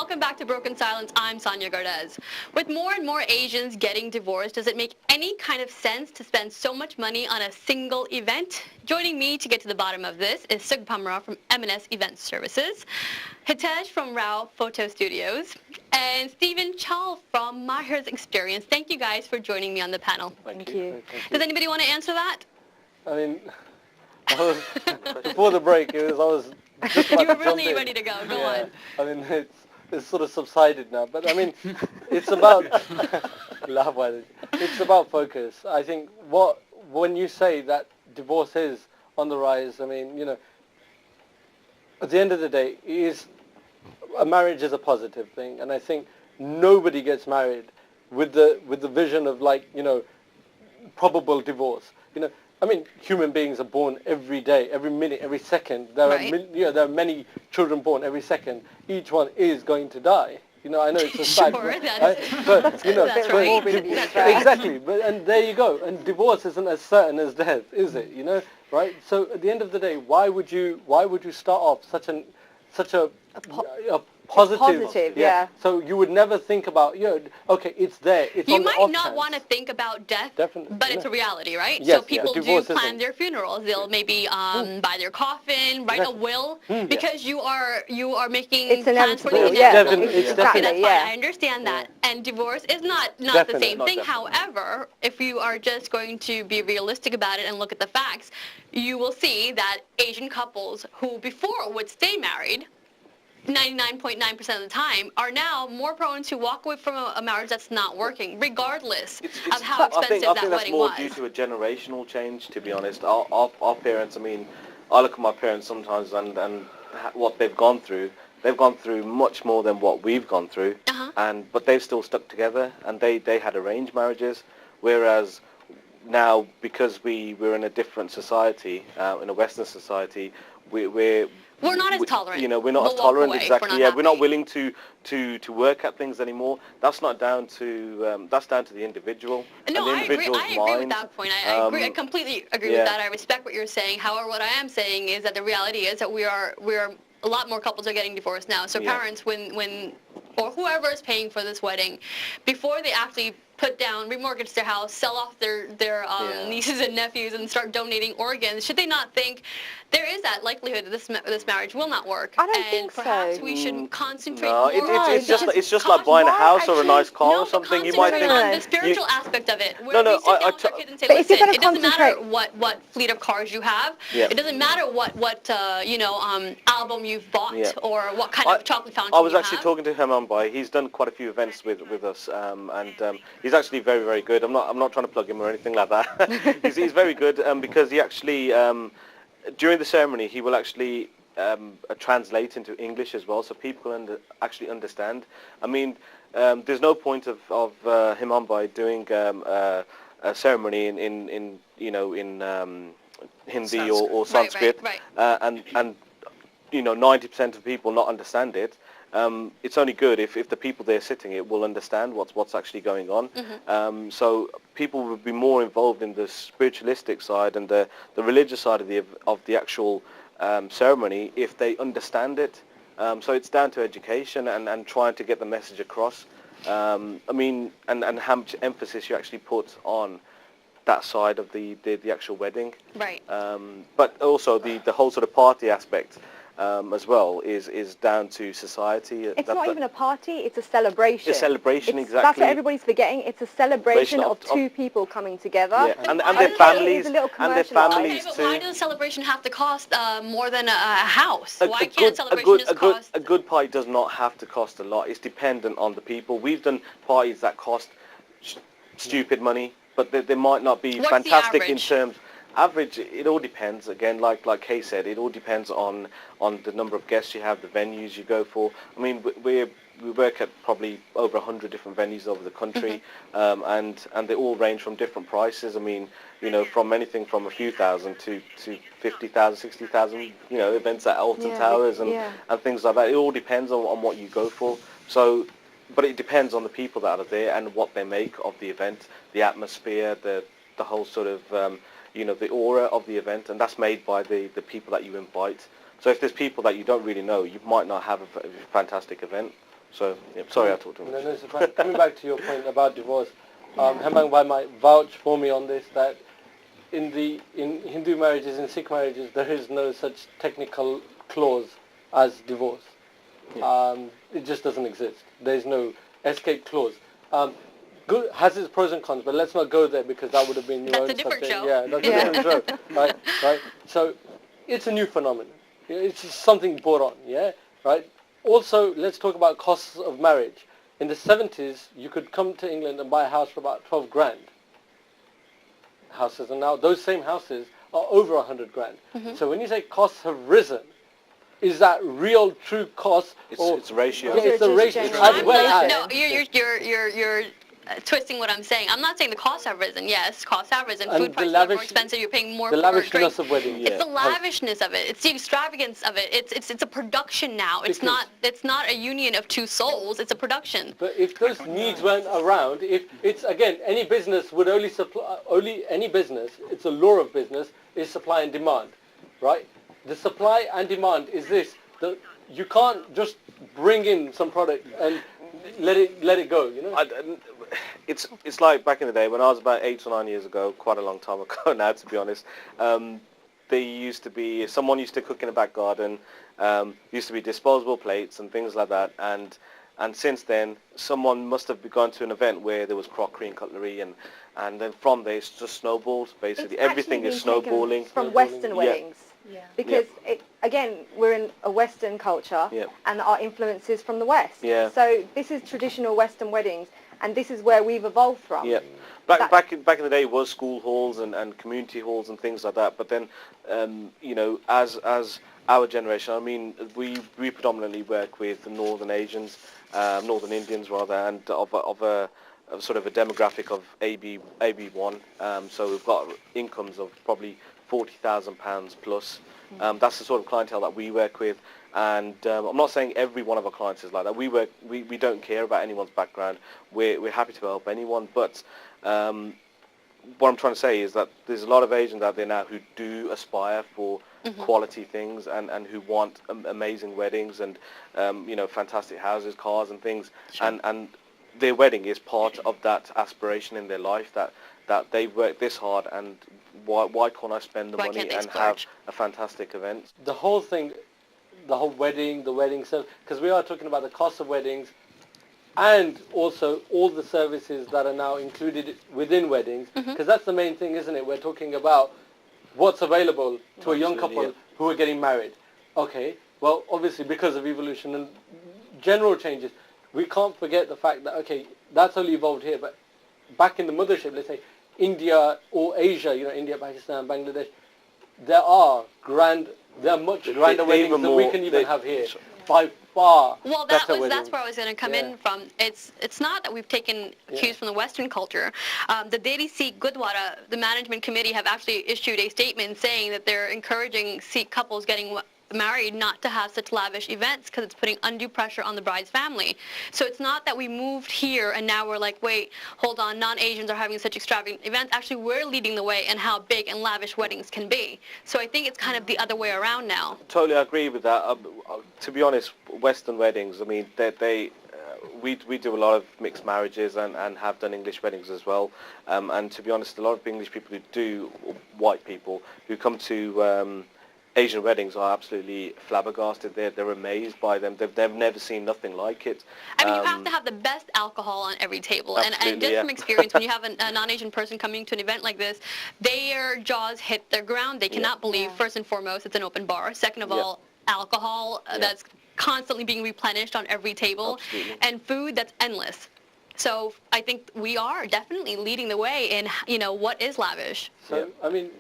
welcome back to Broken Silence. I'm Sanyya Gardez. With more and more Asians getting divorced, does it make any kind of sense to spend so much money on a single event? Joining me to get to the bottom of this is Sugh Pamra from M&S Event Services, Hitesh from Rao Photo Studios, and Stephen Chal from Mahir's Experience. Thank you guys for joining me on the panel. Thank you. Does anybody want to answer that? I mean, before the break, I was just about You were to jump really in. ready to go. Go on. I mean, it's sort of subsided now, but I mean, it's about laugh at it. It's about focus. I think when you say that divorce is on the rise, I mean, you know, at the end of the day, a marriage is a positive thing, and I think nobody gets married with the vision of, like, you know, probable divorce. You know, I mean, human beings are born every day, every minute, every second. There are many children born every second. Each one is going to die. You know, I know it's a sad, but you know, that's right. Exactly. But and there you go. And divorce isn't as certain as death, is it? You know, right? So at the end of the day, why would you start off such a positive, yeah. So you would never think about, okay, it's there. It's you on the might off not chance. want to think about death, Definitely, but it's a reality, right? Yes, so people do divorce plan isn't. their funerals. They'll maybe buy their coffin, write a will, because you are making It's plans for the inevitable, inevitable. It's Okay, definitely, that's fine. I understand that. And divorce is not the same thing. However, if you are just going to be realistic about it and look at the facts, you will see that Asian couples who before would stay married 99.9% of the time are now more prone to walk away from a marriage that's not working, regardless of how expensive I think that wedding was. that's more due to a generational change, to be honest. Our parents, I mean, I look at my parents sometimes and what they've gone through. They've gone through much more than what we've gone through, but they've still stuck together, and they had arranged marriages, whereas now, because we're in a different society, in a Western society, We're not as tolerant. You know, we're not as tolerant, exactly. We're not willing to work at things anymore. That's not down to that's down to the individual. No, and the individual's I agree with that point. I agree. I completely agree with that. I respect what you're saying. However, what I am saying is that the reality is that we are a lot more couples are getting divorced now. So parents, when or whoever is paying for this wedding, before they actually remortgage their house, sell off their nieces and nephews and start donating organs, should they not think there is that likelihood that this marriage will not work? I don't think so. And perhaps we should concentrate more on it's just like buying a house or a nice car or something. You might think on the spiritual aspect of it. Where we sit down with our kids and say, listen, it doesn't matter what fleet of cars you have. It doesn't matter what album you've bought or what kind of chocolate fountain you have. I was actually talking to Hemambai. He's done quite a few events with us, and he's actually very, very good. I'm not trying to plug him or anything like that. he's very good because he actually during the ceremony he will actually translate into English as well, so people can actually understand. I mean, there's no point of Hemambai doing a ceremony in Hindi or Sanskrit, and 90% of people not understand it. It's only good if the people there sitting it will understand what's actually going on. So people will be more involved in the spiritualistic side and the religious side of the actual ceremony if they understand it. So it's down to education and trying to get the message across. I mean, and how much emphasis you actually put on that side of the actual wedding. Right. But also the whole sort of party aspect. As well is down to society. It's not even a party, it's a celebration. A celebration, exactly. That's what everybody's forgetting. It's a celebration of two people coming together. Yeah. And their families. And their families but too. why does a celebration have to cost more than a house? Why can't celebration just cost... A good party does not have to cost a lot. It's dependent on the people. We've done parties that cost stupid money, but they might not be fantastic in terms... Average, it all depends. Again, like Kay said, it all depends on the number of guests you have, the venues you go for. I mean, we work at probably over 100 different venues over the country, and they all range from different prices. I mean, from anything from a few thousand to 50,000, 60,000. Events at Alton Towers and things like that. It all depends on what you go for. So, but it depends on the people that are there and what they make of the event, the atmosphere, the whole sort of the aura of the event, and that's made by the people that you invite. So if there's people that you don't really know, you might not have a fantastic event. So, yeah, sorry I talked too much. No, it's fine. Coming back to your point about divorce, Hemang Bhai might vouch for me on this, that in Hindu marriages, in Sikh marriages, there is no such technical clause as divorce. Yeah. It just doesn't exist. There is no escape clause. Good has its pros and cons, but let's not go there because that would have been your own That's a different subject. show. Yeah, that's a different show. Right. So it's a new phenomenon. It's just something brought on. Yeah, right. Also, let's talk about costs of marriage. In the 70s, you could come to England and buy a house for about 12 grand. Houses, and now those same houses are over 100 grand. So when you say costs have risen, is that real true cost? It's a ratio. Yeah, it's a ratio. You're twisting what I'm saying. I'm not saying the costs have risen. Yes, costs have risen. And Food prices are more expensive. You're paying more the for lavishness drinks. of weddings. It's the lavishness of it. It's the extravagance of it. It's a production now. It's not a union of two souls. It's a production. But if those needs weren't around, if it's again any business would only supply any business. It's a law of business is supply and demand, right? The supply and demand is this: that you can't just bring in some product and let it go. You know. It's like back in the day when I was about 8 or 9 years ago, quite a long time ago now, to be honest. Someone used to cook in the back garden. Used to be disposable plates and things like that, and since then someone must have gone to an event where there was crockery and cutlery, and then from there it's just snowballs. Basically, everything is snowballing from Western weddings. Yeah. Because again, we're in a Western culture, and our influence is from the West. Yeah. So this is traditional Western weddings, and this is where we've evolved from. Yeah. Back in the day, it was school halls and community halls and things like that. But then, as our generation, I mean, we predominantly work with the Northern Asians, Northern Indians rather, and of a sort of a demographic of AB1. So we've got incomes of probably £40,000 plus. That's the sort of clientele that we work with, and I'm not saying every one of our clients is like that. We don't care about anyone's background. We're happy to help anyone, but what I'm trying to say is that there's a lot of Asians out there now who do aspire for quality things and who want amazing weddings and fantastic houses, cars and things, and their wedding is part of that aspiration in their life that they've worked this hard, and why can't I spend the money and have a fantastic event? The whole thing, the whole wedding, the wedding service, because we are talking about the cost of weddings and also all the services that are now included within weddings, because that's the main thing, isn't it? We're talking about what's available to a young couple who are getting married. Okay, well, obviously because of evolution and general changes, we can't forget the fact that, okay, that's only evolved here, but back in the mothership, let's say India or Asia, India, Pakistan, Bangladesh, there are much grander weddings than we can even have here. By far. Well, that's where I was going to come in from. It's not that we've taken cues from the Western culture. The Delhi Sikh Gurdwara, the management committee, have actually issued a statement saying that they're encouraging Sikh couples getting married not to have such lavish events because it's putting undue pressure on the bride's family. So it's not that we moved here and now we're like, wait, hold on, non-Asians are having such extravagant events. Actually, we're leading the way in how big and lavish weddings can be. So I think it's kind of the other way around now. Totally agree with that. To be honest, Western weddings, I mean, we do a lot of mixed marriages and have done English weddings as well. And to be honest, a lot of English people who do, white people, who come to Asian weddings are absolutely flabbergasted. They're amazed by them. They've never seen nothing like it. I mean, you have to have the best alcohol on every table. And just from experience, when you have a non-Asian person coming to an event like this, their jaws hit their ground. They cannot believe, first and foremost, it's an open bar. Second of all, alcohol that's constantly being replenished on every table. And food that's endless. So I think we are definitely leading the way in, what is lavish. So, I mean...